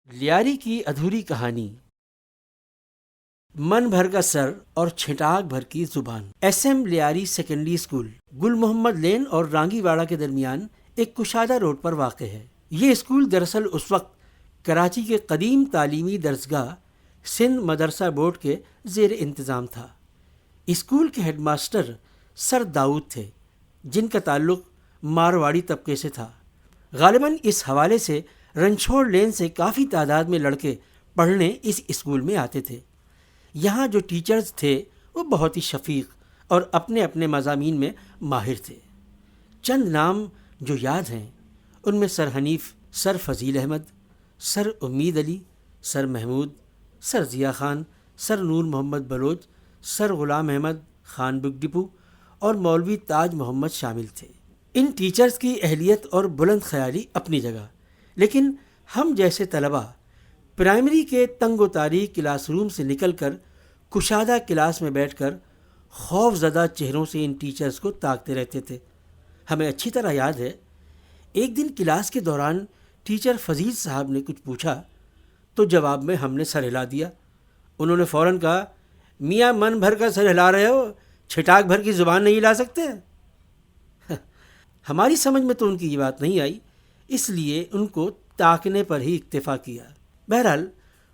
لیاری کی ادھوری کہانی، من بھر کا سر اور چھٹاک بھر کی زبان۔ S M Lyari secondary school Gul Muhammad lane اور رانگی واڑہ کے درمیان ایک کشادہ روڈ پر واقع ہے۔ یہ اسکول دراصل اس وقت کراچی کے قدیم تعلیمی درسگاہ سندھ مدرسہ بورڈ کے زیر انتظام تھا۔ اسکول کے ہیڈ ماسٹر سر داؤد تھے، جن کا تعلق مارواڑی طبقے سے تھا۔ غالباً اس حوالے سے رنچھوڑ لین سے کافی تعداد میں لڑکے پڑھنے اس اسکول میں آتے تھے۔ یہاں جو ٹیچرز تھے وہ بہت ہی شفیق اور اپنے اپنے مضامین میں ماہر تھے۔ چند نام جو یاد ہیں ان میں سر حنیف، سر فضیل احمد، سر امید علی، سر محمود، سر ضیاء خان، سر نور محمد بلوچ، سر غلام احمد خان بک ڈپو اور مولوی تاج محمد شامل تھے۔ ان ٹیچرز کی اہلیت اور بلند خیالی اپنی جگہ، لیکن ہم جیسے طلباء پرائمری کے تنگ و تاریک کلاس روم سے نکل کر کشادہ کلاس میں بیٹھ کر خوف زدہ چہروں سے ان ٹیچرز کو تاکتے رہتے تھے۔ ہمیں اچھی طرح یاد ہے، ایک دن کلاس کے دوران ٹیچر فضیل صاحب نے کچھ پوچھا تو جواب میں ہم نے سر ہلا دیا۔ انہوں نے فوراً کہا، میاں من بھر کا سر ہلا رہے ہو، چھٹاک بھر کی زبان نہیں ہلا سکتے؟ ہماری سمجھ میں تو ان کی یہ بات نہیں آئی، اس لیے ان کو تاکنے پر ہی اکتفا کیا۔ بہرحال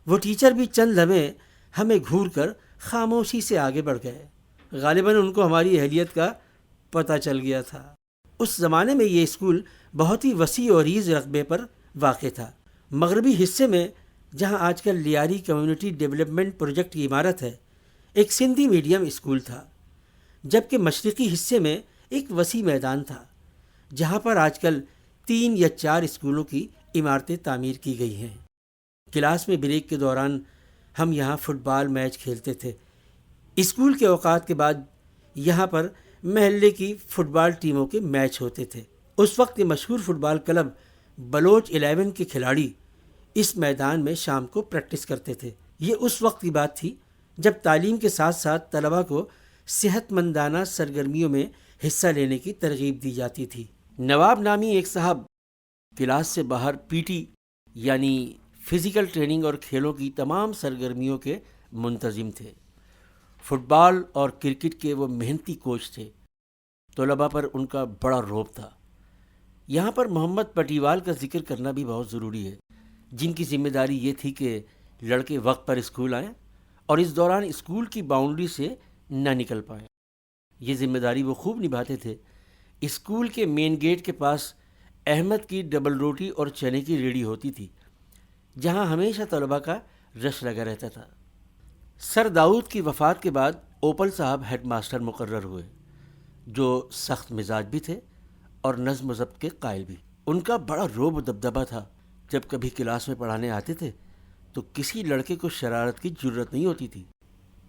وہ ٹیچر بھی چند لمحے ہمیں گھور کر خاموشی سے آگے بڑھ گئے۔ غالباً ان کو ہماری اہلیت کا پتہ چل گیا تھا۔ اس زمانے میں یہ اسکول بہت ہی وسیع و عریض رقبے پر واقع تھا۔ مغربی حصے میں، جہاں آج کل لیاری کمیونٹی ڈیولپمنٹ پروجیکٹ کی عمارت ہے، ایک سندھی میڈیم اسکول تھا، جبکہ مشرقی حصے میں ایک وسیع میدان تھا، جہاں پر آج کل 3 یا 4 اسکولوں کی عمارتیں تعمیر کی گئی ہیں۔ کلاس میں بریک کے دوران ہم یہاں فٹ بال میچ کھیلتے تھے۔ اسکول کے اوقات کے بعد یہاں پر محلے کی فٹ بال ٹیموں کے میچ ہوتے تھے۔ اس وقت یہ مشہور فٹ بال کلب بلوچ 11 کے کھلاڑی اس میدان میں شام کو پریکٹس کرتے تھے۔ یہ اس وقت کی بات تھی جب تعلیم کے ساتھ ساتھ طلباء کو صحت مندانہ سرگرمیوں میں حصہ لینے کی ترغیب دی جاتی تھی۔ نواب نامی ایک صاحب کلاس سے باہر پی ٹی یعنی فزیکل ٹریننگ اور کھیلوں کی تمام سرگرمیوں کے منتظم تھے۔ فٹ بال اور کرکٹ کے وہ محنتی کوچ تھے۔ طلباء پر ان کا بڑا رعب تھا۔ یہاں پر محمد پٹیوال کا ذکر کرنا بھی بہت ضروری ہے، جن کی ذمہ داری یہ تھی کہ لڑکے وقت پر اسکول آئیں اور اس دوران اسکول کی باؤنڈری سے نہ نکل پائیں۔ یہ ذمہ داری وہ خوب نبھاتے تھے۔ اسکول کے مین گیٹ کے پاس احمد کی ڈبل روٹی اور چنے کی ریڑھی ہوتی تھی، جہاں ہمیشہ طلباء کا رش لگا رہتا تھا۔ سر داؤد کی وفات کے بعد اوپل صاحب ہیڈ ماسٹر مقرر ہوئے، جو سخت مزاج بھی تھے اور نظم و ضبط کے قائل بھی۔ ان کا بڑا رعب و دبدبہ تھا۔ جب کبھی کلاس میں پڑھانے آتے تھے تو کسی لڑکے کو شرارت کی جرت نہیں ہوتی تھی۔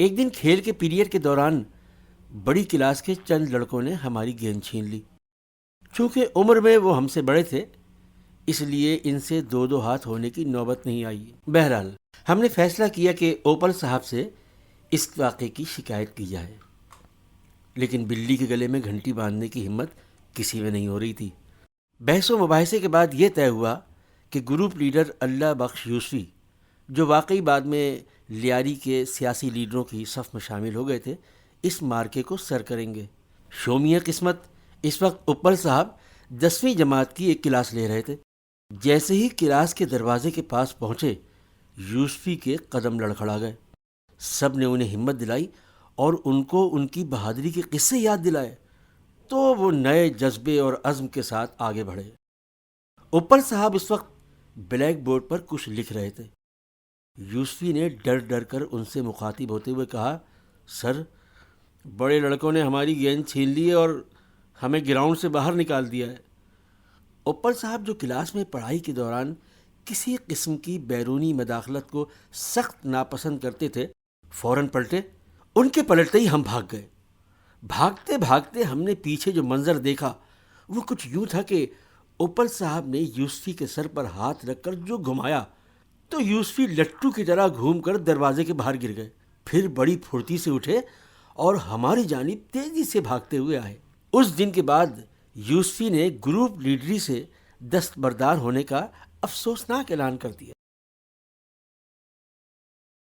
ایک دن کھیل کے پیریڈ کے دوران بڑی کلاس کے چند لڑکوں نے ہماری گیند چھین لی۔ چونکہ عمر میں وہ ہم سے بڑے تھے، اس لیے ان سے 2 ہاتھ ہونے کی نوبت نہیں آئی۔ بہرحال ہم نے فیصلہ کیا کہ اوپل صاحب سے اس واقعے کی شکایت کی جائے، لیکن بلی کے گلے میں گھنٹی باندھنے کی ہمت کسی میں نہیں ہو رہی تھی۔ بحث و مباحثے کے بعد یہ طے ہوا کہ گروپ لیڈر اللہ بخش یوسفی، جو واقعی بعد میں لیاری کے سیاسی لیڈروں کی صف میں شامل ہو گئے تھے، اس مارکے کو سر کریں گے۔ شومیہ قسمت اس وقت اوپل صاحب 10ویں جماعت کی ایک کلاس لے رہے تھے۔ جیسے ہی کلاس کے دروازے کے پاس پہنچے، یوسفی کے قدم لڑکھڑا گئے۔ سب نے انہیں ہمت دلائی اور ان کو ان کی بہادری کے قصے یاد دلائے، تو وہ نئے جذبے اور عزم کے ساتھ آگے بڑھے۔ اوپل صاحب اس وقت بلیک بورڈ پر کچھ لکھ رہے تھے۔ یوسفی نے ڈر ڈر کر ان سے مخاطب ہوتے ہوئے کہا، سر، بڑے لڑکوں نے ہماری گیند چھین لی ہے اور ہمیں گراؤنڈ سے باہر نکال دیا ہے۔ اوپل صاحب، جو کلاس میں پڑھائی کے دوران کسی قسم کی بیرونی مداخلت کو سخت ناپسند کرتے تھے، فوراً پلٹے۔ ان کے پلٹتے ہی ہم بھاگ گئے۔ بھاگتے بھاگتے ہم نے پیچھے جو منظر دیکھا وہ کچھ یوں تھا کہ اوپل صاحب نے یوسفی کے سر پر ہاتھ رکھ کر جو گھمایا تو یوسفی لٹو کی طرح گھوم کر دروازے کے باہر گر گئے۔ پھر بڑی پھرتی سے اٹھے اور ہماری جانب تیزی سے بھاگتے ہوئے آئے۔ اس دن کے بعد یوسفی نے گروپ لیڈری سے دستبردار ہونے کا افسوسناک اعلان کر دیا۔